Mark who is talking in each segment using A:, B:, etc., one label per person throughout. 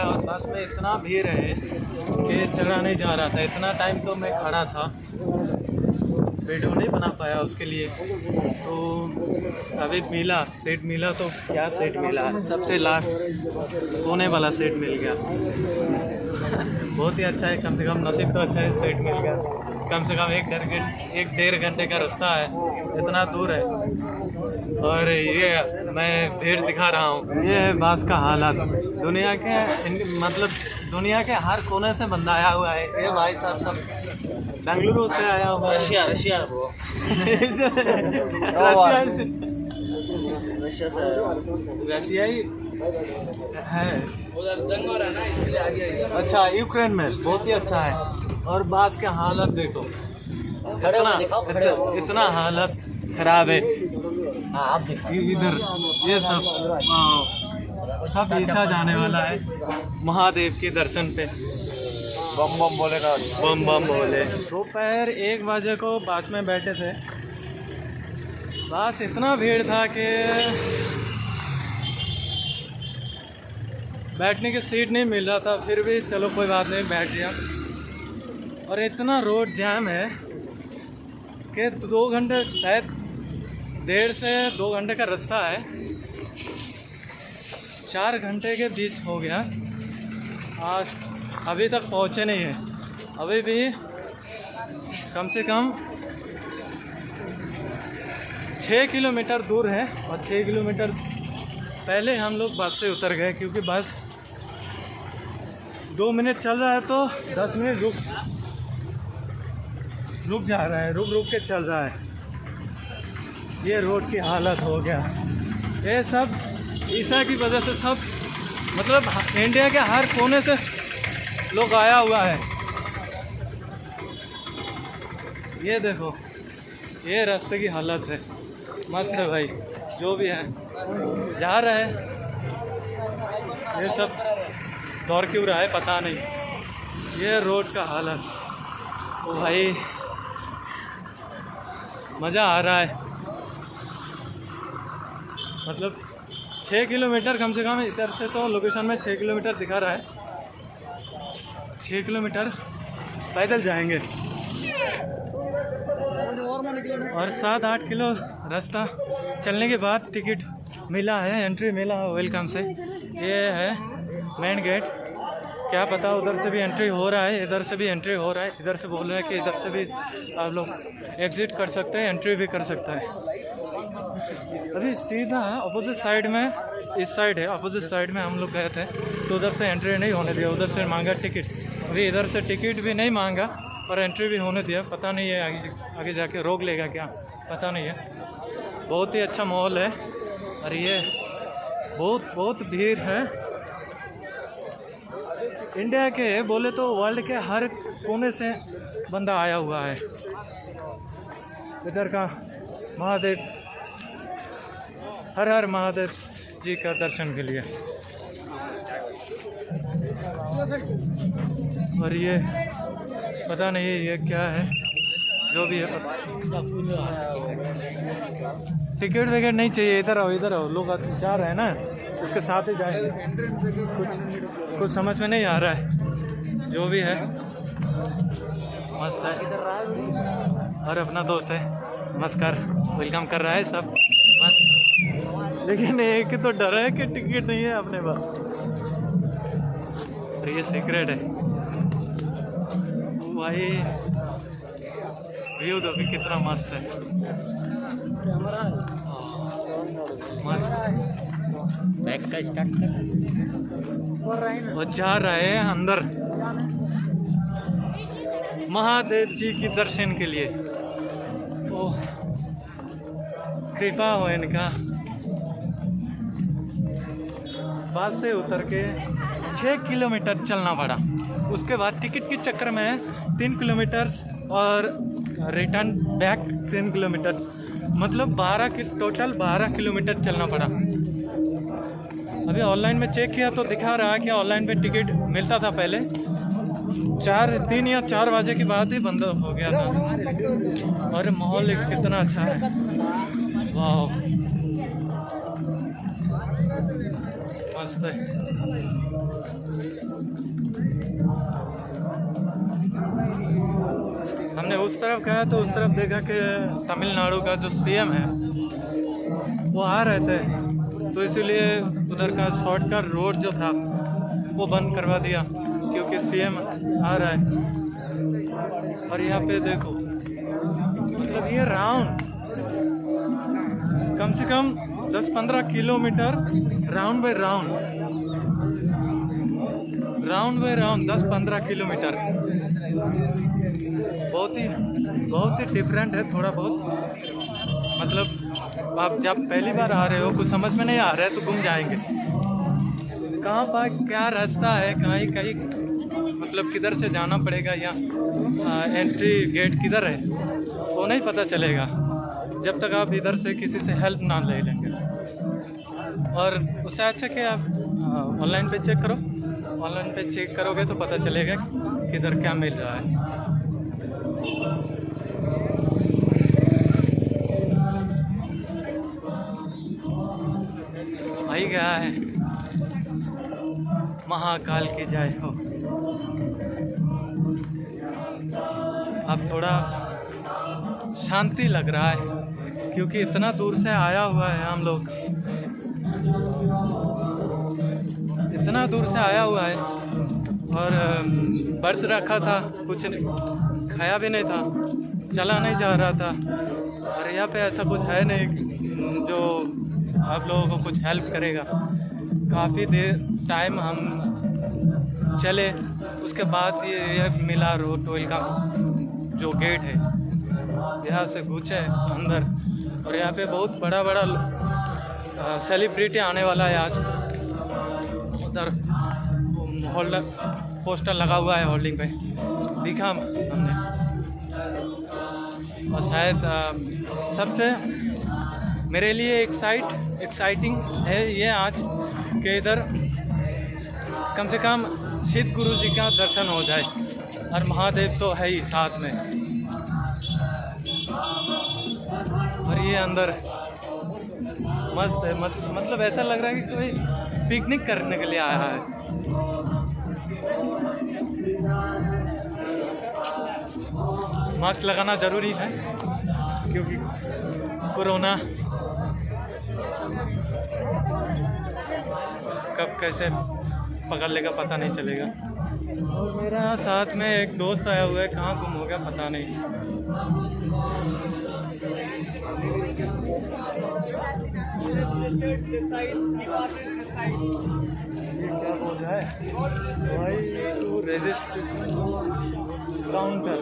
A: और बस में इतना भीड़ है कि चढ़ा नहीं जा रहा था। इतना टाइम तो मैं खड़ा था, वीडियो नहीं बना पाया उसके लिए। तो अभी मिला सीट मिला, तो क्या सीट मिला, सबसे लास्ट कोने वाला सीट मिल गया। बहुत ही अच्छा है, कम से कम नसीब तो अच्छा है, सीट मिल गया। कम से कम एक डेढ़ घंटे का रास्ता है, इतना दूर है। और ये मैं भीड़ दिखा रहा हूँ, ये है बस का हालत। दुनिया के हर कोने से बंदा आया हुआ है। ये भाई साहब सब बेंगलुरु से आया हुआ है।
B: रशिया
A: रशियाई है,
B: उधर जंग हो रहा है ना, इसलिए आगे।
A: अच्छा, यूक्रेन में बहुत ही अच्छा है। और बस के हालत देखो, इतना हालत खराब है।
B: हाँ, आप देखो
A: इधर ये सब ईसा जाने वाला है महादेव के दर्शन पे।
B: बम बम बोलेगा,
A: बम बम बोले। दोपहर 1 बजे को बस में बैठे थे। बस इतना भीड़ था कि बैठने की सीट नहीं मिल रहा था, फिर भी चलो कोई बात नहीं, बैठ गया। और इतना रोड जाम है कि 2 घंटे, शायद 1.5 से 2 घंटे का रास्ता है, 4 घंटे के बीच हो गया। आज अभी तक पहुँचे नहीं हैं। अभी भी कम से कम 6 किलोमीटर दूर है। और 6 किलोमीटर पहले हम लोग बस से उतर गए, क्योंकि बस 2 मिनट चल रहा है तो 10 मिनट रुक जा रहा है, रुक के चल रहा है। ये रोड की हालत हो गया। ये सब ईसा की वजह से, सब मतलब इंडिया के हर कोने से लोग आया हुआ है। ये देखो, ये रास्ते की हालत है। मस्त है भाई, जो भी है जा रहे हैं। ये सब दौड़ क्यों रहा है पता नहीं। ये रोड का हालत, ओ भाई मज़ा आ रहा है। मतलब 6 किलोमीटर कम से कम, इधर से तो लोकेशन में 6 किलोमीटर दिखा रहा है। 6 किलोमीटर पैदल जाएंगे और 7-8 किलो रास्ता चलने के बाद टिकट मिला है, एंट्री मिला है वेलकम से। ये है मेन गेट। क्या पता उधर से भी एंट्री हो रहा है, इधर से भी एंट्री हो रहा है। इधर से बोल रहा है कि इधर से भी आप लोग एग्ज़िट कर सकते हैं, एंट्री भी कर सकता है। अभी सीधा अपोजिट साइड में, इस साइड है, अपोजिट साइड में हम लोग गए थे तो उधर से एंट्री नहीं होने दिया, उधर से मांगा टिकट। अभी इधर से टिकट भी नहीं मांगा और एंट्री भी होने दिया। पता नहीं है आगे जाके रोक लेगा क्या, पता नहीं है। बहुत ही अच्छा माहौल है। और ये बहुत भीड़ है। इंडिया के बोले तो वर्ल्ड के हर कोने से बंदा आया हुआ है इधर का। महादेव, हर हर महादेव जी का दर्शन के लिए। और ये पता नहीं ये क्या है, जो भी है टिकट विकेट नहीं चाहिए। इधर आओ, लोग जा रहे हैं ना, उसके साथ ही जाएंगे। कुछ समझ में नहीं आ रहा है, जो भी है मस्त है। और अपना दोस्त है, नमस्कार, वेलकम कर रहा है सब मस्त। लेकिन एक तो डर है कि टिकट नहीं है अपने पास। और ये सीक्रेट है भाई। व्यू देखो कितना मस्त है, मस्त।
B: बैक का स्टार्ट कर
A: और जा रहे हैं अंदर महादेव जी की दर्शन के लिए। ओह, कृपा हो इनका। बस से उतर के 6 किलोमीटर चलना पड़ा। उसके बाद टिकट के चक्कर में 3 किलोमीटर और रिटर्न बैक 3 किलोमीटर, मतलब टोटल 12 किलोमीटर चलना पड़ा। अभी ऑनलाइन में चेक किया तो दिखा रहा है कि ऑनलाइन पे टिकट मिलता था पहले 3 या 4 बजे के बाद ही बंद हो गया था। और माहौल कितना अच्छा है, वाह मस्त है। तरफ गया तो उस तरफ देखा कि तमिलनाडु का जो सीएम है वो आ रहे थे, तो इसीलिए उधर का शॉर्टकट रोड जो था वो बंद करवा दिया क्योंकि सीएम आ रहा है। और यहाँ पे देखो, मतलब ये राउंड कम से कम 10-15 kilometre round bye round 10-15 kilometre. बहुत ही डिफरेंट है थोड़ा बहुत। मतलब आप जब पहली बार आ रहे हो, कुछ समझ में नहीं आ रहा है तो घूम जाएंगे, कहाँ पर क्या रास्ता है, कहीं मतलब किधर से जाना पड़ेगा या एंट्री गेट किधर है वो नहीं पता चलेगा जब तक आप इधर से किसी से हेल्प ना ले लेंगे। और उससे अच्छा कि आप ऑनलाइन पे चेक करो, ऑनलाइन पे चेक करोगे तो पता चलेगा किधर क्या मिल रहा है। आई गया है, महाकाल की जय हो। अब थोड़ा शांति लग रहा है क्योंकि इतना दूर से आया हुआ है हम लोग, इतना दूर से आया हुआ है और व्रत रखा था, कुछ खाया भी नहीं था, चला नहीं जा रहा था। और यहाँ पे ऐसा कुछ है नहीं जो आप लोगों को कुछ हेल्प करेगा। काफ़ी देर टाइम हम चले, उसके बाद ये मिला रोड टोल का जो गेट है, यहाँ से घुसे अंदर। और यहाँ पे बहुत बड़ा सेलिब्रिटी आने वाला है आज। उधर होल्डर पोस्टर लगा हुआ है, होल्डिंग पे दिखा हमने। और शायद सबसे मेरे लिए एक्साइटिंग है ये आज कि इधर कम से कम सिद्ध गुरु जी का दर्शन हो जाए, और महादेव तो है ही साथ में। और ये अंदर मस्त है, मतलब ऐसा लग रहा है कि कोई पिकनिक करने के लिए आया है। मास्क लगाना ज़रूरी है क्योंकि कोरोना कब कैसे पकड़ लेगा पता नहीं चलेगा। और मेरा साथ में एक दोस्त आया हुआ है, कहाँ गुम हो गया पता नहीं। क्या बोल रहा है भाई? तो रजिस्ट्रेशन काउंटर,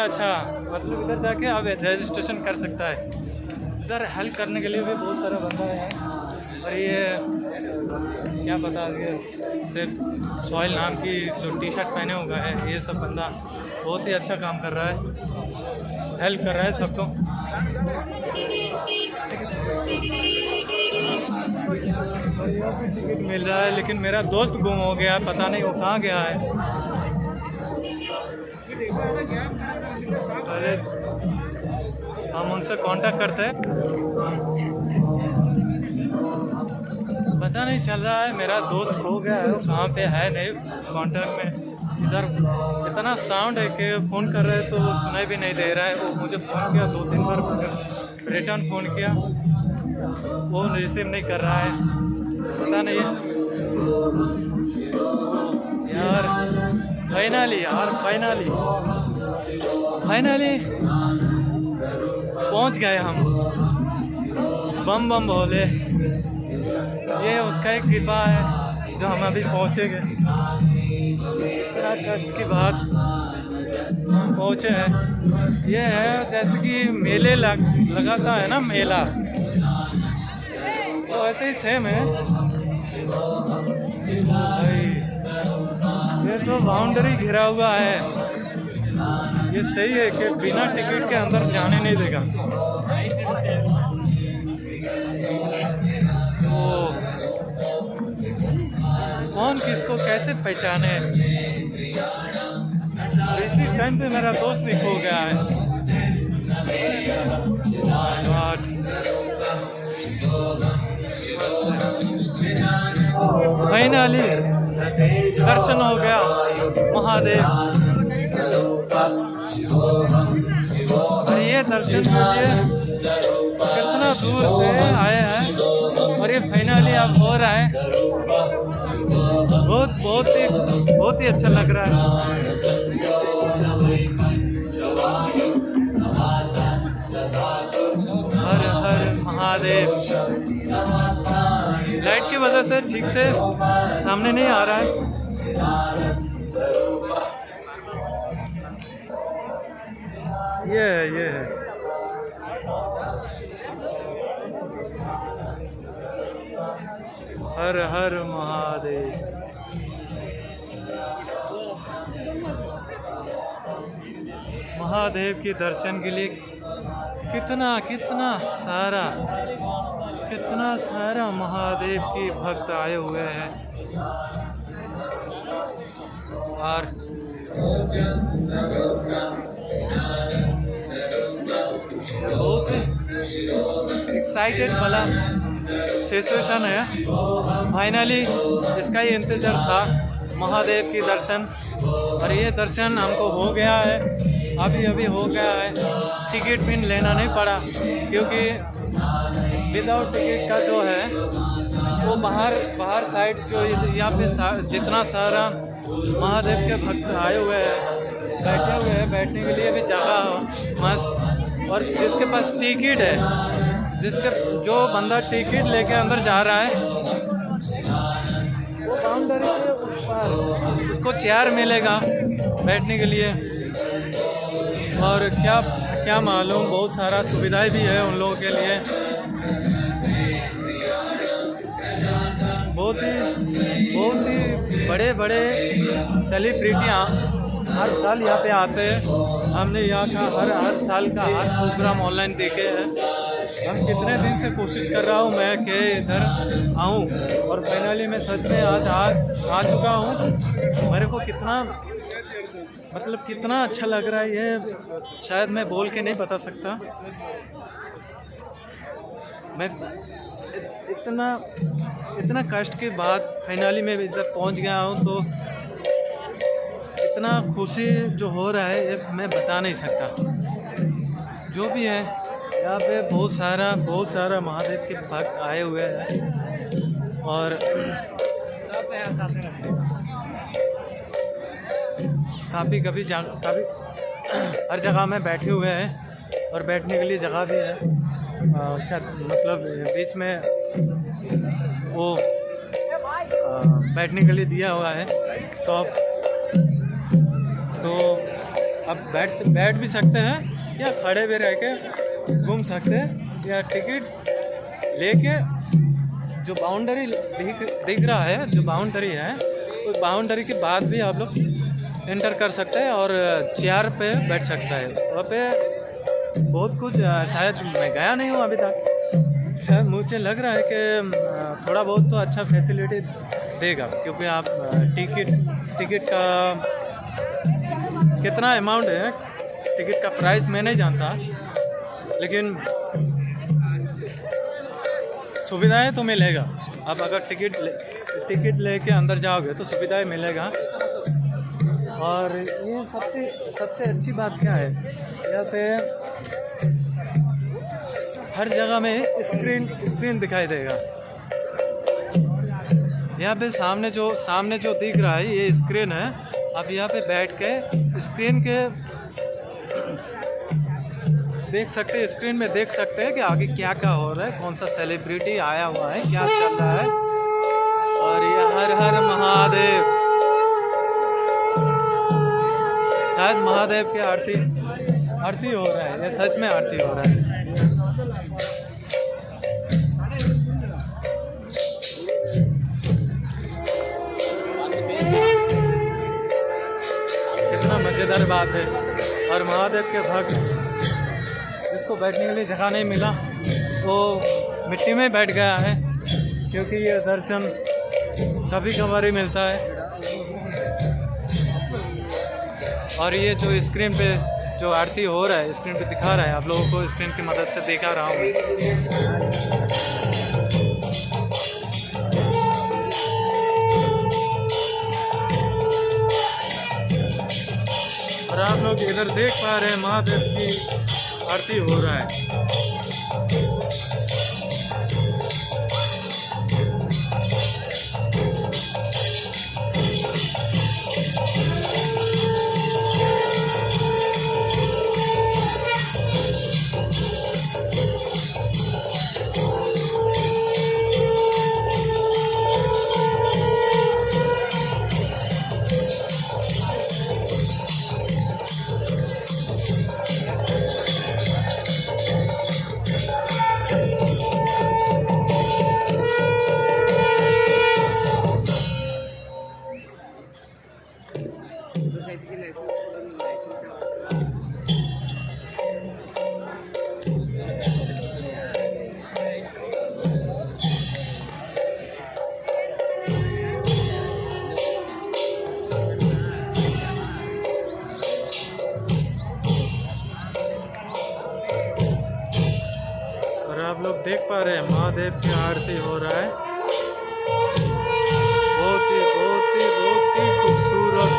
A: अच्छा, मतलब इधर जाके आप रजिस्ट्रेशन कर सकता है। इधर हेल्प करने के लिए भी बहुत सारा बंदा है। और ये क्या बता दिए, सिर्फ सॉइल नाम की जो टी शर्ट पहने हुआ है, ये सब बंदा बहुत ही अच्छा काम कर रहा है, हेल्प कर रहा है सबको। और यहाँ पे टिकट मिल रहा है, लेकिन मेरा दोस्त गुम हो गया, पता नहीं वो कहाँ गया है। अरे हम उनसे कांटेक्ट करते हैं, पता नहीं चल रहा है। मेरा दोस्त खो गया है, वो कहाँ पे है नहीं कांटेक्ट में। इधर इतना साउंड है कि फ़ोन कर रहे हैं तो वो सुनाई भी नहीं दे रहा है। वो मुझे फ़ोन किया 2-3 बार, रिटर्न फ़ोन किया, वो रिसीव नहीं कर रहा है, पता नहीं है यार। फाइनली पहुंच गए हम। बम बम भोले, ये उसका एक कृपा है जो हम अभी पहुँचेंगे। इतना कष्ट के बाद हम पहुँचे हैं। ये है जैसे कि मेले लगाता है ना मेला, तो ऐसे ही सेम है भाई। ये तो बाउंड्री घिरा हुआ है, ये सही है कि बिना टिकट के अंदर जाने नहीं देगा। तो कौन किसको कैसे पहचाने। इसी टाइम पे मेरा दोस्त भी खो गया है। फाइनली दर्शन हो गया महादेव और ये दर्शन के लिए कितना दूर से आए हैं और ये फाइनली अब हो रहा है। बहुत ही अच्छा लग रहा है। हर हर महादेव। लाइट की वजह से ठीक से सामने नहीं आ रहा है। ये है हर हर महादेव। महादेव के दर्शन के लिए कितना सारा महादेव के भक्त आए हुए हैं। और बहुत एक्साइटेड वाला सिचुएशन है। फाइनली इसका ही इंतजार था, महादेव की दर्शन। और ये दर्शन हमको हो गया है, अभी हो गया है। टिकट भी लेना नहीं पड़ा, क्योंकि विदाउट टिकट का जो है वो बाहर साइड जो यहाँ पे जितना सारा महादेव के भक्त आए हुए हैं, बैठे हुए हैं, बैठने के लिए भी जगह मस्त। और जिसके पास टिकट है, जो बंदा टिकट लेके अंदर जा रहा है, वो बाउंड्री के उस पार उसको चेयर मिलेगा बैठने के लिए। और क्या मालूम, बहुत सारा सुविधाएं भी है उन लोगों के लिए। बहुत ही बड़े सेलिब्रिटियाँ हर साल यहाँ पे आते हैं। हमने यहाँ का हर साल का हर प्रोग्राम ऑनलाइन देखे हैं। हम कितने दिन से कोशिश कर रहा हूँ मैं कि इधर आऊँ, और फाइनली मैं सच में आज आ चुका हूँ। मेरे को कितना अच्छा लग रहा है, ये शायद मैं बोल के नहीं बता सकता। मैं इतना कष्ट के बाद फाइनली मैं इधर पहुंच गया हूं, तो इतना खुशी जो हो रहा है ये मैं बता नहीं सकता। जो भी है, यहाँ पे बहुत सारा महादेव के भक्त आए हुए हैं और काफ़ी हर जगह में बैठे हुए हैं और बैठने के लिए जगह भी है। मतलब बीच में वो बैठने के लिए दिया हुआ है शॉप, तो अब बैठ भी सकते हैं या खड़े भी रह के घूम सकते हैं, या टिकट लेके जो बाउंड्री दिख रहा है, जो बाउंड्री है, उस बाउंड्री के बाद भी आप लोग एंटर कर सकते हैं और चेयर पे बैठ सकता है। वहाँ पे बहुत कुछ, शायद मैं गया नहीं हूँ अभी तक, शायद मुझे लग रहा है कि थोड़ा बहुत तो अच्छा फैसिलिटी देगा, क्योंकि आप टिकट का कितना अमाउंट है, टिकट का प्राइस मैं नहीं जानता, लेकिन सुविधाएं तो मिलेगा। अब अगर टिकट लेके अंदर जाओगे तो सुविधाएं मिलेगा। और ये सबसे अच्छी बात क्या है, यहाँ पे हर जगह में स्क्रीन दिखाई देगा। यहाँ पे सामने जो दिख रहा है ये स्क्रीन है। आप यहाँ पे बैठ के स्क्रीन के स्क्रीन में देख सकते हैं कि आगे क्या हो रहा है, कौन सा सेलिब्रिटी आया हुआ है, क्या चल रहा है। और ये हर हर महादेव, शायद महादेव की आरती हो रहा है, ये सच में आरती हो रहा है। कितना मजेदार बात है। और महादेव के भक्त जिसको बैठने के लिए जगह नहीं मिला वो मिट्टी में बैठ गया है, क्योंकि ये दर्शन कभी कभार ही मिलता है। और ये जो स्क्रीन पे जो आरती हो रहा है, स्क्रीन पे दिखा रहा है, आप लोगों को स्क्रीन की मदद से दिखा रहा हूँ। और आप लोग इधर देख पा रहे हैं महादेव की आरती हो रहा है। और आप लोग देख पा रहे हैं महादेव की आरती हो रहा है। बहुत ही खूबसूरत।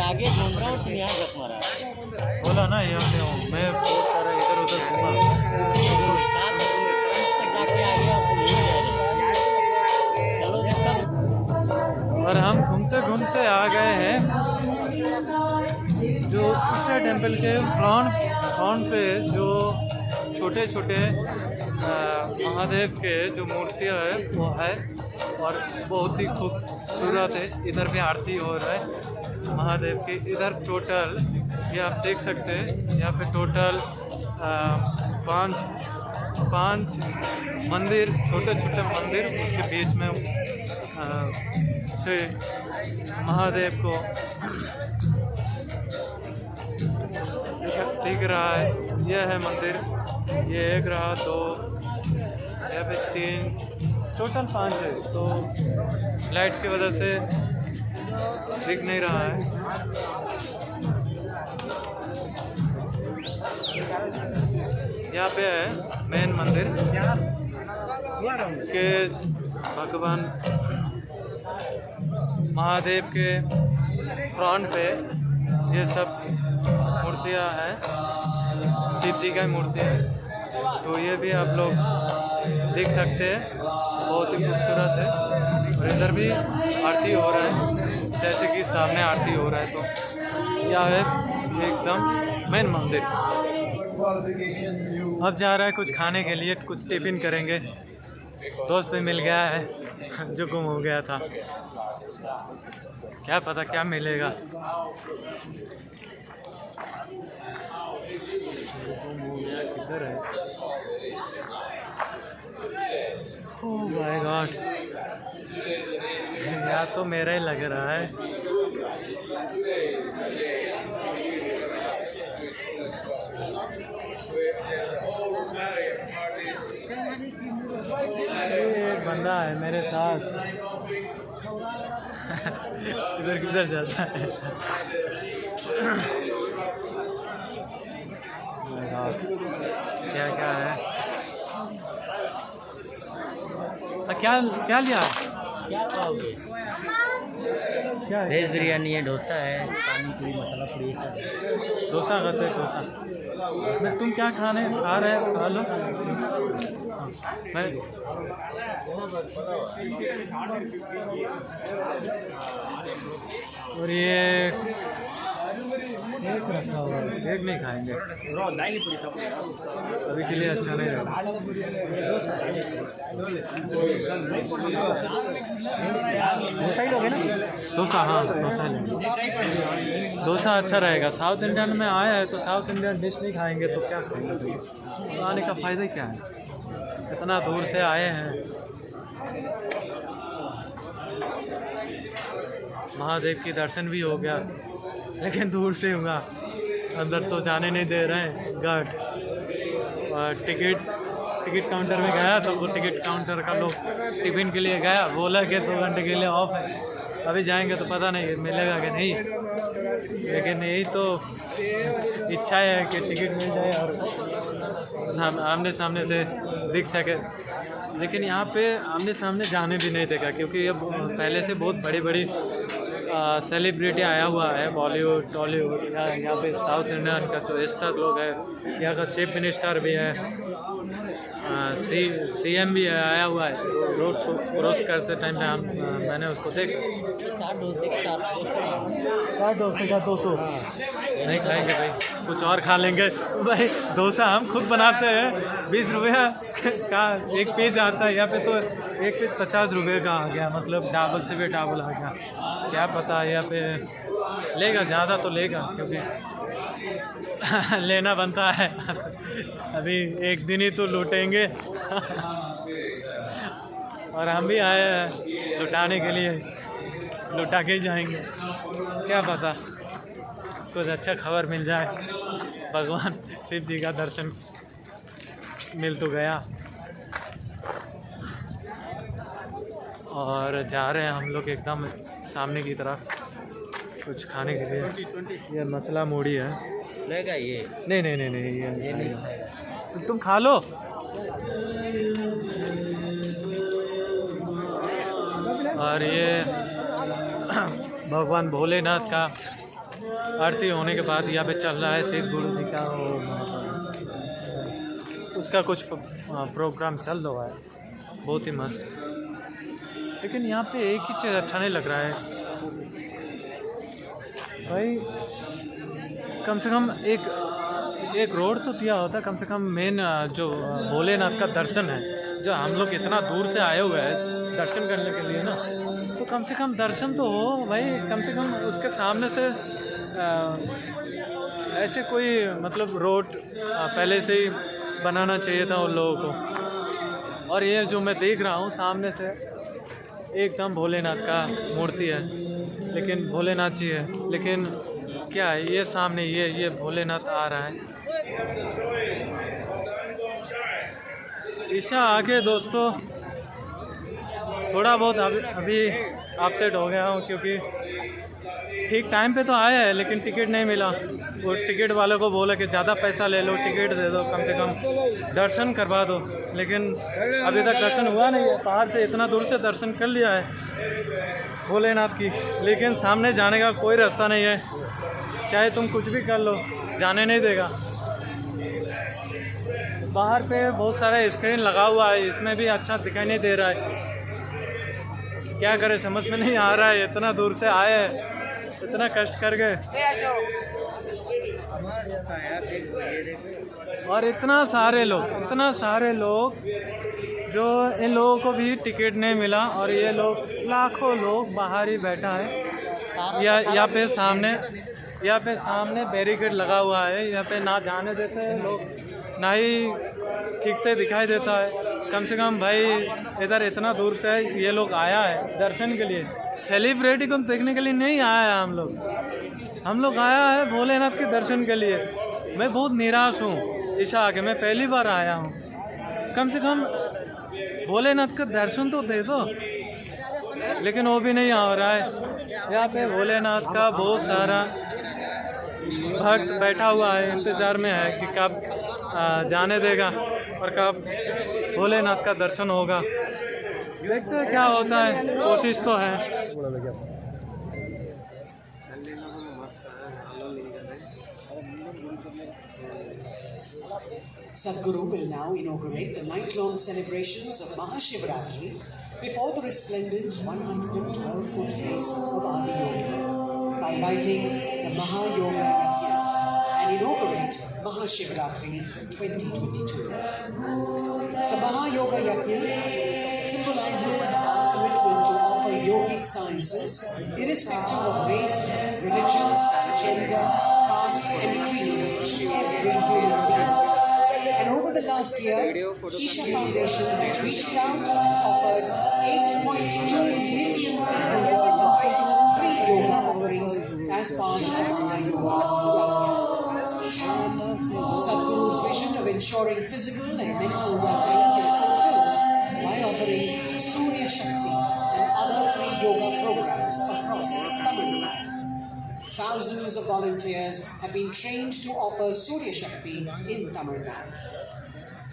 B: आगे घूम रहा हूँ, यहाँ रख मारा
A: बोला ना यहाँ पे हूँ मैं, बहुत सारा इधर उधर घूमा और हम घूमते घूमते आ गए हैं जो ईसा टेम्पल के फ्रंट पे जो छोटे छोटे महादेव के जो मूर्तियाँ है वो है और बहुत ही खूबसूरत है। इधर भी आरती हो रहा है महादेव की। इधर टोटल ये आप देख सकते हैं, यहाँ पे टोटल पाँच मंदिर, छोटे छोटे मंदिर, उसके बीच में से महादेव को दिख रहा है। यह है मंदिर, ये एक रहा, दो, यहाँ पे 3, टोटल 5 है। तो लाइट की वजह से दिख नहीं रहा है। यहाँ पे है मेन मंदिर के भगवान महादेव के फ्रंट पे ये सब मूर्तियाँ हैं, शिव जी का मूर्ति है। तो ये भी आप लोग देख सकते हैं, बहुत ही खूबसूरत है। और इधर भी आरती हो रहा है, जैसे कि सामने आरती हो रहा है। तो यह है एकदम मेन मंदिर। अब जा रहा है कुछ खाने के लिए, कुछ टिफिन करेंगे। दोस्त भी मिल गया है जो गुम हो गया था, क्या पता क्या मिलेगा। गुम हो गया किधर है? ओह माय गॉड, या तो मेरा ही लग रहा है। एक बंदा है मेरे साथ इधर किधर जाता है? क्या क्या है? क्या क्या लिया?
B: क्या खाओगे?
A: क्या है?
B: वेज बिरयानी है, डोसा है, पानी पूरी, मसाला पूरी, ये सब है।
A: डोसा खाते हैं, डोसा। मैं तुम क्या खाने खा रहे हो? खा लो। मैं और ये केक रखा हुआ है, केक नहीं खाएंगे अभी के लिए, अच्छा नहीं रहेगा।
B: डोसा ही लोगे ना?
A: डोसा, हाँ डोसा लेंगे। डोसा अच्छा रहेगा। साउथ इंडियन में आया है तो साउथ इंडियन डिश नहीं खाएंगे तो क्या खाएंगे? तो आने का फ़ायदा क्या है? इतना दूर से आए हैं। महादेव की दर्शन भी हो गया, लेकिन दूर से हुआ, अंदर तो जाने नहीं दे रहे हैं गार्ड। और टिकट काउंटर में गया तो वो टिकट काउंटर का लोग टिफिन के लिए गया, बोला कि 2 घंटे के लिए ऑफ है, अभी जाएंगे तो पता नहीं मिलेगा कि नहीं। लेकिन यही तो इच्छा है कि टिकट मिल जाए और आमने सामने से दिख सके। लेकिन यहाँ पे आमने सामने जाने भी नहीं देगा, क्योंकि ये पहले से बहुत बड़ी बड़ी सेलिब्रिटी आया हुआ है, बॉलीवुड टॉलीवुड। यहाँ पे साउथ इंडियन का जो स्टार लोग है, यहाँ का चीफ मिनिस्टर भी है, CM भी आया हुआ है। रोड को क्रॉस करते टाइम पे मैंने उसको देखा।
B: 4 डोसे का
A: 4 डोसे का 200 नहीं खाएंगे भाई, कुछ और खा लेंगे भाई। डोसा हम खुद बनाते हैं, 20 रुपया का एक पीस आता है। यहाँ पे तो एक पीस 50 रुपये का आ गया, मतलब डबल से भी डबल आ गया। क्या पता यहाँ पे लेगा, ज़्यादा तो लेगा, क्योंकि लेना बनता है। अभी एक दिन ही तो लूटेंगे। और हम भी आए हैं लुटाने के लिए, लुटा के ही जाएंगे। क्या पता कुछ अच्छा खबर मिल जाए, भगवान शिव जी का दर्शन मिल तो गया। और जा रहे हैं हम लोग एकदम सामने की तरफ कुछ खाने के लिए। ये मसाला मूढ़ी है।
B: लेगा ये?
A: नहीं नहीं नहीं नहीं, ये नहीं खाएगा। तुम खा लो। और ये भगवान भोलेनाथ का आरती होने के बाद यहाँ पे चल रहा है सिद्ध गुरु जी का, उसका कुछ प्रोग्राम चल रहा है, बहुत ही मस्त। लेकिन यहाँ पे एक ही चीज़ अच्छा नहीं लग रहा है भाई, कम से कम एक रोड तो दिया होता, कम से कम मेन जो भोलेनाथ का दर्शन है, जो हम लोग इतना दूर से आए हुए हैं दर्शन करने के लिए ना, तो कम से कम दर्शन तो हो भाई। कम से कम उसके सामने से ऐसे कोई मतलब रोड पहले से ही बनाना चाहिए था उन लोगों को। और ये जो मैं देख रहा हूँ सामने से, एकदम भोलेनाथ का मूर्ति है, लेकिन भोलेनाथ जी है, लेकिन क्या है ये सामने ये भोलेनाथ आ रहा है। ईशा आगे दोस्तों थोड़ा बहुत अभी अपसेट हो गया हूँ, क्योंकि ठीक टाइम पे तो आया है लेकिन टिकट नहीं मिला। वो टिकट वाले को बोला कि ज़्यादा पैसा ले लो, टिकट दे दो, कम से कम दर्शन करवा दो, लेकिन अभी तक दर्शन हुआ नहीं है। बाहर से इतना दूर से दर्शन कर लिया है भोलेनाथ की, लेकिन सामने जाने का कोई रास्ता नहीं है। चाहे तुम कुछ भी कर लो, जाने नहीं देगा। बाहर पे बहुत सारा स्क्रीन लगा हुआ है, इसमें भी अच्छा दिखाई नहीं दे रहा है। क्या करें समझ में नहीं आ रहा है, इतना दूर से आए हैं, इतना कष्ट कर गए, और इतना सारे लोग जो इन लोगों को भी टिकट नहीं मिला, और ये लोग लाखों लोग बाहर ही बैठा है। यहाँ पे सामने बैरिकेड लगा हुआ है, यहाँ पे ना जाने देते हैं लोग, ना ही ठीक से दिखाई देता है। कम से कम भाई इधर इतना दूर से ये लोग आया है दर्शन के लिए, सेलिब्रिटी को देखने के लिए नहीं आया है। हम लोग आया है भोलेनाथ के दर्शन के लिए। मैं बहुत निराश हूँ ईशा आके, मैं पहली बार आया हूँ। कम से कम भोलेनाथ का दर्शन तो दे दो, लेकिन वो भी नहीं आ रहा है। यहाँ पे भोलेनाथ का बहुत सारा भक्त बैठा हुआ है, इंतज़ार में है कि कब जाने देगा और कब भोलेनाथ का दर्शन होगा। देखते हैं क्या होता है, कोशिश तो है।
C: Sadhguru will now inaugurate the night-long celebrations of Mahashivratri before the resplendent 112-foot face of Adiyogi by lighting the Mahayoga Yajna and inaugurate Mahashivratri 2022. The Mahayoga Yajna symbolizes our commitment to offer yogic sciences irrespective of race, religion, gender, caste and creed to every human being. And over the last year, Isha Foundation has reached out and offered 8.2 million people worldwide free yoga offerings as part of the Mahayoga Yajna. Sadhguru's vision of ensuring physical and mental well-being is fulfilled by offering Surya Shakti and other free yoga programs across Tamil Nadu. Thousands of volunteers have been trained to offer Surya Shakti in Tamil Nadu.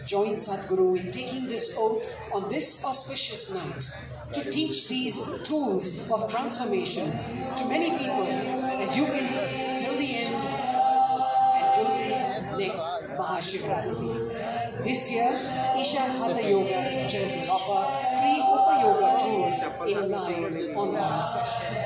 C: Join Sadhguru in taking this oath on this auspicious night to teach these tools of transformation to many people as you can till the end and till the next Mahashivratri. This year, Isha Hatha Yoga teachers will offer free Upa Yoga tools in live online sessions.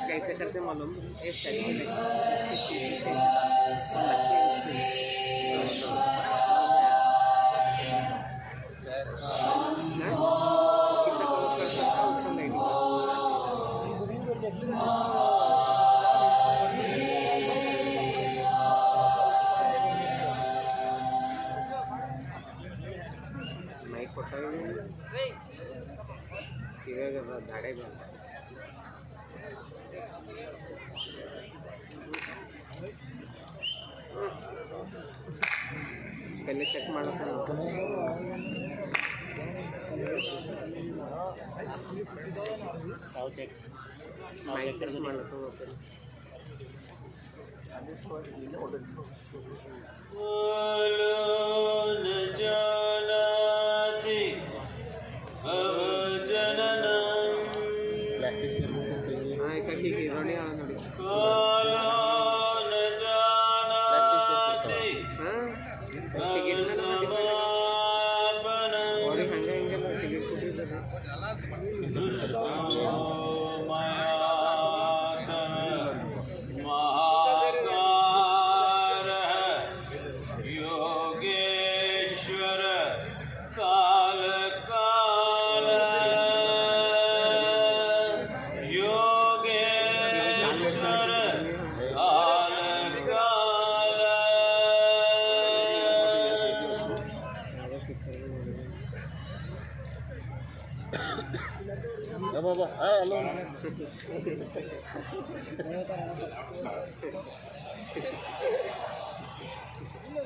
B: कैसे करते मालूम एक नहीं पता झाड़े पहले check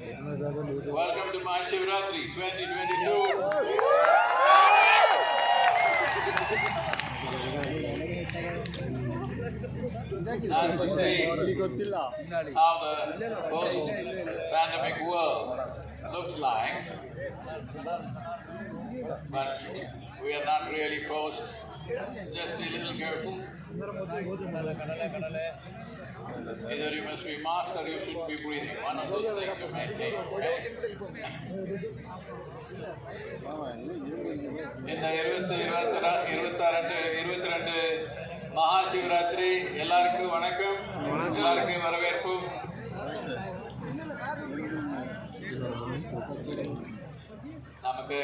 D: Welcome to Mahashivratri 2022. Not to say how the post-pandemic world looks like, but we are not really post. Just be a little careful. Either you must be masked or you should be breathing. One of those things you may take. Okay? இந்த 22 மகாசிவராத்திரி எல்லாருக்கும் வணக்கம், எல்லாருக்கும் வரவேற்பு. நமக்கு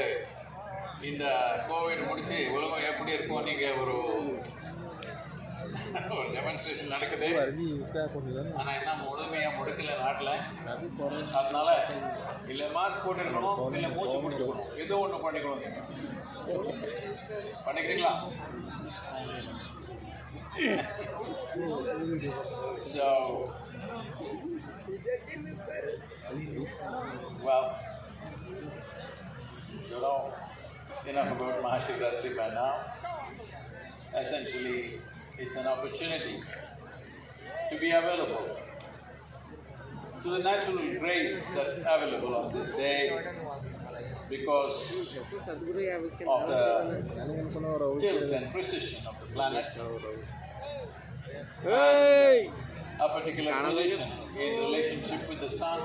D: இந்த Covid முடிச்சு உலகம் எப்படி இருக்கும் நீங்க ஒரு ஒரு டெமான்ஸ்ட்ரேஷன் நடக்குது. ஆனால் என்ன முழுமையாக முடிக்கல நாட்டில். அதனால இல்லை மாஸ்க் போட்டுருக்கணும், இல்லை மூச்சு முடிச்சுக்கணும், ஏதோ ஒன்று பண்ணிக்கணும். பண்ணிக்கிறீங்களா? So, well, you know enough about Mahashivratri by now. Essentially, it's an opportunity to be available to the natural grace that's available on this day because of the tilt and precision of the planet. A particular position in relationship with the sun